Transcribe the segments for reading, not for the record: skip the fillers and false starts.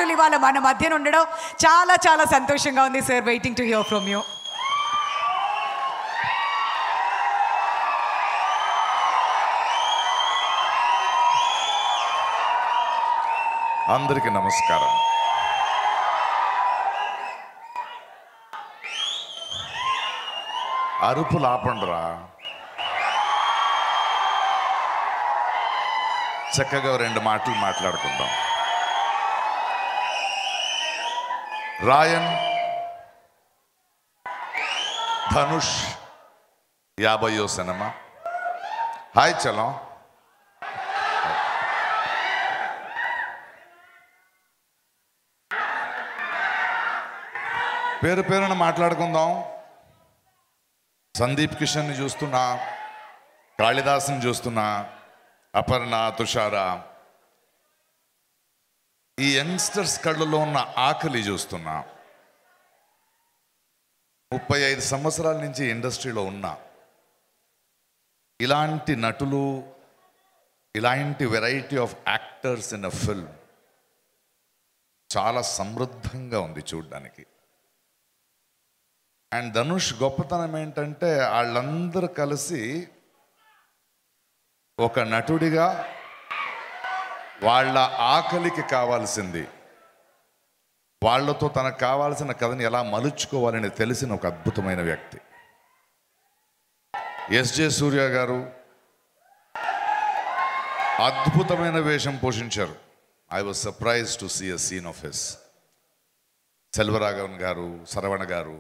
ఇవాళ మన మధ్యన ఉండడం చాలా చాలా సంతోషంగా ఉంది sir. Waiting to hear from you. అందరికీ నమస్కారం. అరుపులు ఆపండిరా. చక్కగా రెండు మాటలు మాట్లాడుకుందాం. రాయన్, ధనుష్ 50వ సినిమా. హాయ్ చలం. పేరు పేరున మాట్లాడుకుందాం. సందీప్ కిషన్ని చూస్తున్నా, కాళిదాసుని చూస్తున్నా, అపర్ణ, తుషార, ఈ యంగ్స్టర్స్ కళ్ళలో ఉన్న ఆకలి చూస్తున్నా. 35 సంవత్సరాల నుంచి ఇండస్ట్రీలో ఉన్నా. ఇలాంటి నటులు, ఇలాంటి variety of actors in a film చాలా సమృద్ధంగా ఉంది చూడ్డానికి. అండ్ ధనుష్ గొప్పతనం ఏంటంటే వాళ్ళందరూ కలిసి ఒక నటుడిగా వాళ్ళ ఆకలికి కావాల్సింది, వాళ్లతో తనకు కావాల్సిన కథని ఎలా మలుచుకోవాలని తెలిసిన ఒక అద్భుతమైన వ్యక్తి. ఎస్జే సూర్య గారు అద్భుతమైన వేషం పోషించారు. I was surprise to see a scene of his. Selvaraghavan గారు, శరవణ గారు.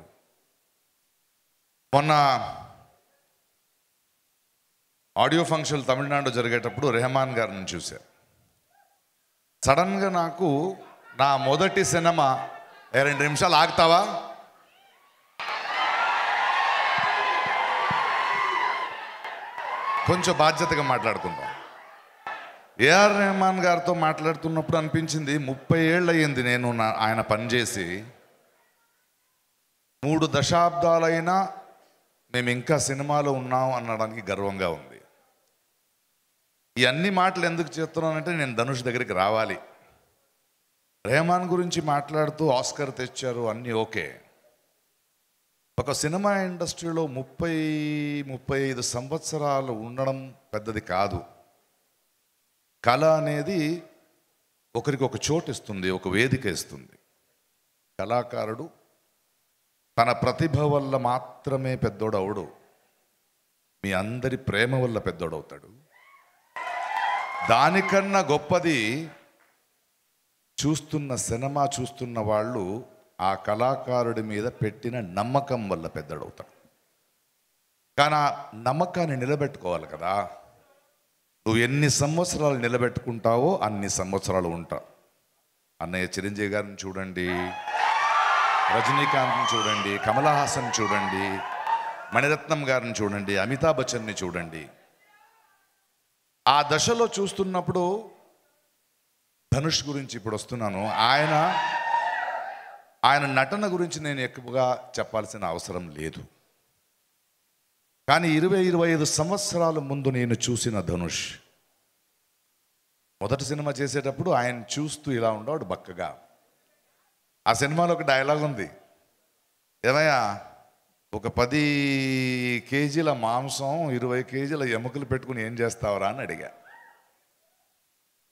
మొన్న ఆడియో ఫంక్షన్ తమిళనాడు జరిగేటప్పుడు రెహమాన్ గారిని చూశారు. సడన్గా నాకు నా మొదటి సినిమా 2 నిమిషాలు ఆగుతావా, కొంచెం బాధ్యతగా మాట్లాడుకుందాం. ఏఆర్ రెహమాన్ గారితో మాట్లాడుతున్నప్పుడు అనిపించింది 30 ఏళ్ళు అయ్యింది నేను ఆయన పనిచేసి. 3 దశాబ్దాలైనా మేము ఇంకా సినిమాలో ఉన్నాం అనడానికి గర్వంగా ఉంది. ఈ అన్ని మాటలు ఎందుకు చెప్తున్నానంటే నేను ధనుష్ దగ్గరికి రావాలి. రెహమాన్ గురించి మాట్లాడుతూ ఆస్కర్ తెచ్చారు, అన్నీ ఓకే. ఒక సినిమా ఇండస్ట్రీలో 30-35 సంవత్సరాలు ఉండడం పెద్దది కాదు. కళ అనేది ఒకరికి ఒక చోటు ఇస్తుంది, ఒక వేదిక ఇస్తుంది. కళాకారుడు తన ప్రతిభ వల్ల మాత్రమే పెద్దోడవుడు, మీ అందరి ప్రేమ వల్ల పెద్దోడవుతాడు. దానికన్నా గొప్పది సినిమా చూస్తున్న వాళ్ళు ఆ కళాకారుడి మీద పెట్టిన నమ్మకం వల్ల పెద్దోడవుతాడు. కానీ ఆ నమ్మకాన్ని నిలబెట్టుకోవాలి కదా. నువ్వు ఎన్ని సంవత్సరాలు నిలబెట్టుకుంటావో అన్ని సంవత్సరాలు ఉంటావు. అన్నయ్య చిరంజీవి గారిని చూడండి, రజనీకాంత్ని చూడండి, కమల్ హాసన్ చూడండి, మణిరత్నం గారిని చూడండి, అమితాబ్ బచ్చన్ని చూడండి. ఆ దశలో చూస్తున్నప్పుడు ధనుష్ గురించి ఇప్పుడు వస్తున్నాను. ఆయన నటన గురించి నేను ఎక్కువగా చెప్పాల్సిన అవసరం లేదు. కానీ 20-25 సంవత్సరాల ముందు నేను చూసిన ధనుష్ మొదటి సినిమా చేసేటప్పుడు ఆయన చూస్తూ ఇలా ఉండేవాడు బక్కగా. ఆ సినిమాలో ఒక డైలాగ్ ఉంది, ఏమయ్యా ఒక 10 కేజీల మాంసం 20 కేజీల ఎముకలు పెట్టుకుని ఏం చేస్తావరా అని అడిగా.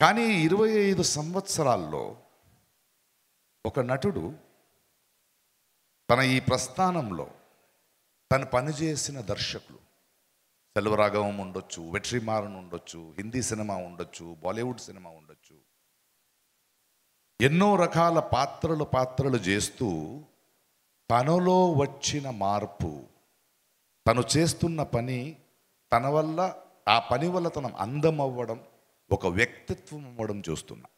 కానీ 25 సంవత్సరాల్లో ఒక నటుడు తన ఈ ప్రస్థానంలో తను పనిచేసిన దర్శకులు సెల్వరాఘవం ఉండొచ్చు, వెట్రిమారన్ ఉండొచ్చు, హిందీ సినిమా ఉండొచ్చు, బాలీవుడ్ సినిమా ఉండొచ్చు, ఎన్నో రకాల పాత్రలు చేస్తూ తనలో వచ్చిన మార్పు, తను చేస్తున్న పని, తన వల్ల ఆ పని వల్ల తన అందం అవ్వడం, ఒక వ్యక్తిత్వం అవ్వడం చూస్తున్నా.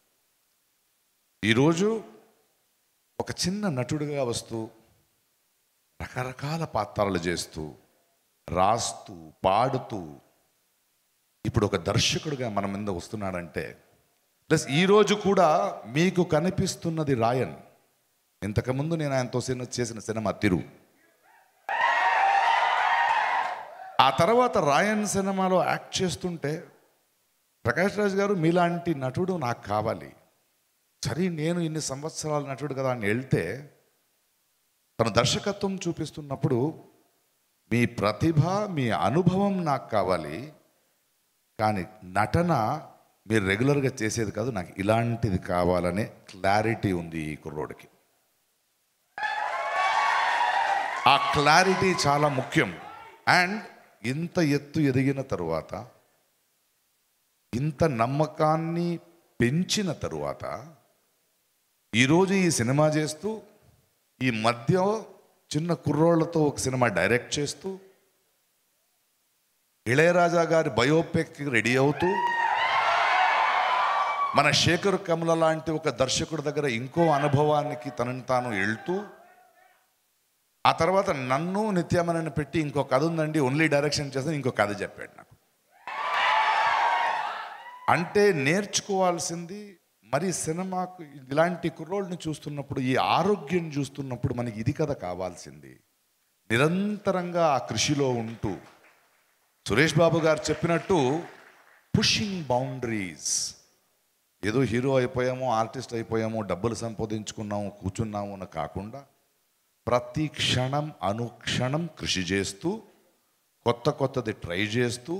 ఈరోజు ఒక చిన్న నటుడిగా వస్తూ రకరకాల పాత్రలు చేస్తూ రాస్తూ పాడుతూ ఇప్పుడు ఒక దర్శకుడిగా మన మీద వస్తున్నాడంటే, ప్లస్ ఈరోజు కూడా మీకు కనిపిస్తున్నది రాయన్. ఇంతకుముందు నేను ఆయనతో చేసిన సినిమా తిరు. ఆ తర్వాత రాయన్ సినిమాలో యాక్ట్ చేస్తుంటే ప్రకాష్ రాజ్ గారు మీలాంటి నటుడు నాకు కావాలి, సరే నేను ఇన్ని సంవత్సరాలు నటుడు కదా అని వెళ్తే తన దర్శకత్వం చూపిస్తున్నప్పుడు మీ ప్రతిభ మీ అనుభవం నాకు కావాలి, కానీ నటన మీరు రెగ్యులర్గా చేసేది కాదు, నాకు ఇలాంటిది కావాలనే క్లారిటీ ఉంది ఈ కుర్రోడికి. ఆ క్లారిటీ చాలా ముఖ్యం. అండ్ ఇంత ఎత్తు ఎదిగిన తరువాత, ఇంత నమ్మకాన్ని పెంచిన తరువాత, ఈరోజు ఈ సినిమా చేస్తూ, ఈ మధ్య చిన్న కుర్రోళ్లతో ఒక సినిమా డైరెక్ట్ చేస్తూ, ఇళయరాజా గారి బయోపిక్ రెడీ అవుతూ, మన శేఖర్ కమల లాంటి ఒక దర్శకుడి దగ్గర ఇంకో అనుభవానికి తనని తాను వెళ్తూ, ఆ తర్వాత నన్ను నిత్యామనని పెట్టి ఇంకో కథ ఉందండి ఓన్లీ డైరెక్షన్ చేస్తాను ఇంకో కథ చెప్పాడు నాకు. అంటే నేర్చుకోవాల్సింది మరి సినిమాకు ఇలాంటి కుర్రోళ్ళని చూస్తున్నప్పుడు, ఈ ఆరోగ్యం చూస్తున్నప్పుడు మనకి ఇది కదా కావాల్సింది. నిరంతరంగా ఆ కృషిలో ఉంటూ సురేష్ బాబు గారు చెప్పినట్టు పుషింగ్ బౌండరీస్. ఏదో హీరో అయిపోయామో ఆర్టిస్ట్ అయిపోయామో డబ్బులు సంపాదించుకున్నాము కూర్చున్నాము అని కాకుండా ప్రతి క్షణం అనుక్షణం కృషి చేస్తూ కొత్తది ట్రై చేస్తూ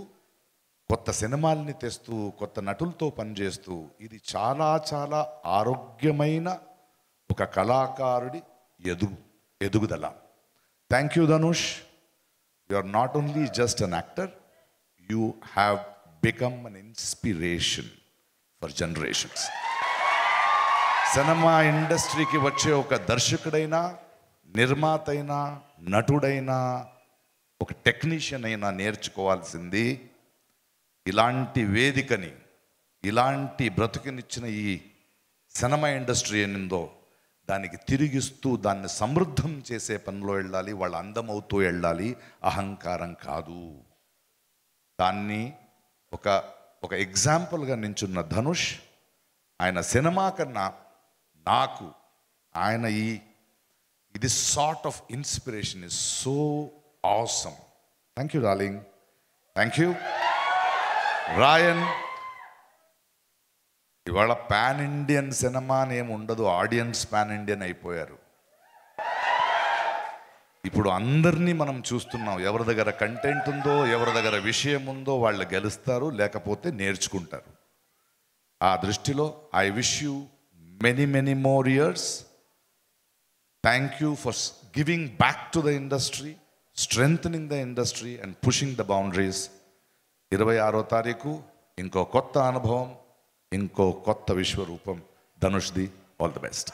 కొత్త సినిమాల్ని తెస్తూ కొత్త నటులతో పనిచేస్తూ, ఇది చాలా చాలా ఆరోగ్యమైన ఒక కళాకారుడి ఎదుగుదల. Thank you Dhanush. You are not only just an actor, you have become an inspiration for generations. Cinema ఇండస్ట్రీకి వచ్చే ఒక దర్శకుడైనా, నిర్మాత అయినా, నటుడైనా, ఒక టెక్నీషియన్ అయినా నేర్చుకోవాల్సింది ఇలాంటి వేదికని, ఇలాంటి బ్రతుకునిచ్చిన ఈ సినిమా ఇండస్ట్రీ ఏనిందో దానికి తిరిగిస్తూ దాన్ని సమృద్ధం చేసే పనిలో వెళ్ళాలి. వాళ్ళు అందమవుతూ వెళ్ళాలి, అహంకారం కాదు. దాన్ని ఒక ఎగ్జాంపుల్గా నించున్న ధనుష్, ఆయన సినిమా కన్నా నాకు ఆయన ఇది sort of inspiration is so awesome. Thank you darling. Thank you Rayan. ఇవాళ పాన్ ఇండియన్ సినిమా అని ఏమి ఉండదు, ఆడియన్స్ పాన్ ఇండియన్ అయిపోయారు. ఇప్పుడు అందరినీ మనం చూస్తున్నాం. ఎవరి దగ్గర కంటెంట్ ఉందో, ఎవరి దగ్గర విషయం ఉందో వాళ్ళు గెలుస్తారు, లేకపోతే నేర్చుకుంటారు. ఆ దృష్టిలో I wish you many many more years. Thank you for giving back to the industry, strengthening the industry and pushing the boundaries. 26వ తారీఖు ఇంకో కొత్త అనుభవం, ఇంకో కొత్త విశ్వరూపం. ధనుష్ది. All the best.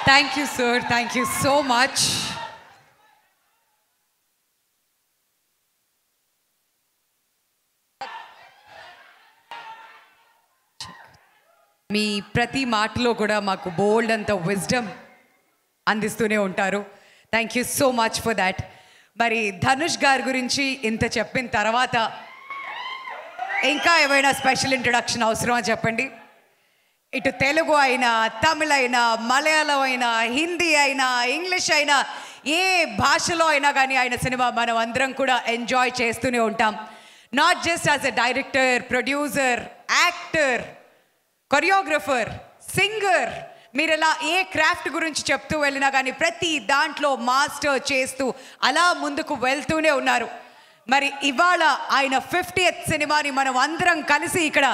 Thank you sir, thank you so much. మీ ప్రతి మాటలో కూడా మాకు బోల్డ్ అంత విజ్డమ్ అందిస్తూనే ఉంటారు. Thank you so much for that. మరి ధనుష్ గారి గురించి ఇంత చెప్పిన తర్వాత ఇంకా ఏమైనా స్పెషల్ ఇంట్రడక్షన్ అవసరమా చెప్పండి? ఇటు తెలుగు అయినా, తమిళ అయినా, మలయాళం అయినా, హిందీ అయినా, ఇంగ్లీష్ అయినా, ఏ భాషలో అయినా కానీ ఆయన సినిమా మనం అందరం కూడా ఎంజాయ్ చేస్తూనే ఉంటాం. Not just as a director, producer, actor, choreographer, singer, మీరు ఇలా ఏ క్రాఫ్ట్ గురించి చెప్తూ వెళ్ళినా కానీ ప్రతి దాంట్లో మాస్టర్ చేస్తూ అలా ముందుకు వెళ్తూనే ఉన్నారు. మరి ఇవాళ ఆయన 50th సినిమాని మనం అందరం కలిసి ఇక్కడ